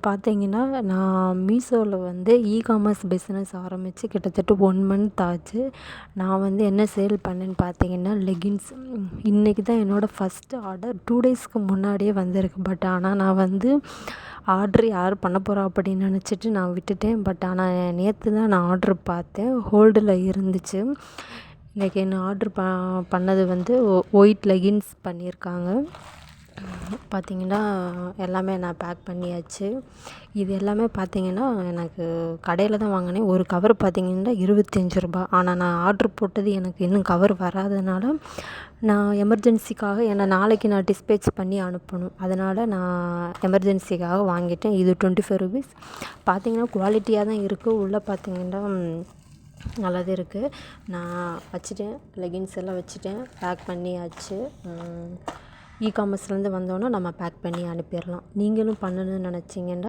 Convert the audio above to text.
பார்த்தீங்கன்னா, நான் மீஷோவில் வந்து இகாமர்ஸ் பிஸ்னஸ் ஆரம்பித்து கிட்டத்தட்ட 1 மந்த் ஆச்சு. நான் வந்து என்ன சேல் பண்ணேன்னு பார்த்தீங்கன்னா, லெகின்ஸ். இன்றைக்கி தான் என்னோடய ஃபஸ்ட்டு ஆர்டர் 2 டேஸ்க்கு முன்னாடியே வந்திருக்கு. பட் ஆனால் நான் வந்து ஆர்ட்ரு யார் பண்ண போகிறா அப்படின்னு நினச்சிட்டு நான் விட்டுட்டேன். பட் ஆனால் நேற்று தான் நான் ஆர்ட்ரு பார்த்தேன். ஹோல்டில் இருந்துச்சு. இன்றைக்கி என்ன ஆர்ட்ரு பண்ணது வந்து ஒயிட் லெகின்ஸ் பண்ணியிருக்காங்க. பார்த்திங்கன்னா எல்லாமே நான் பேக் பண்ணியாச்சு. இது எல்லாமே பார்த்திங்கன்னா எனக்கு கடையில் தான் வாங்கினேன். ஒரு கவர் பார்த்திங்கன்னா ரூ. 25. ஆனால் நான் ஆர்ட்ரு போட்டது எனக்கு இன்னும் கவர் வராதனால நான் எமர்ஜென்சிக்காக ஏன்னா நாளைக்கு நான் டிஸ்பேச் பண்ணி அனுப்பணும். அதனால் நான் எமர்ஜென்சிக்காக வாங்கிட்டேன். இது ₹25. பார்த்திங்கன்னா குவாலிட்டியாக தான் இருக்குது. உள்ளே பார்த்திங்கன்னா நல்லாதான் இருக்குது. நான் வச்சுட்டேன். லெகின்ஸ் எல்லாம் வச்சுட்டேன். பேக் பண்ணியாச்சு. இகாமர்ஸ்லேருந்து வந்தோன்னே நம்ம பேக் பண்ணி அனுப்பிடலாம். நீங்களும் பண்ணணும்னு நினச்சிங்கன்னா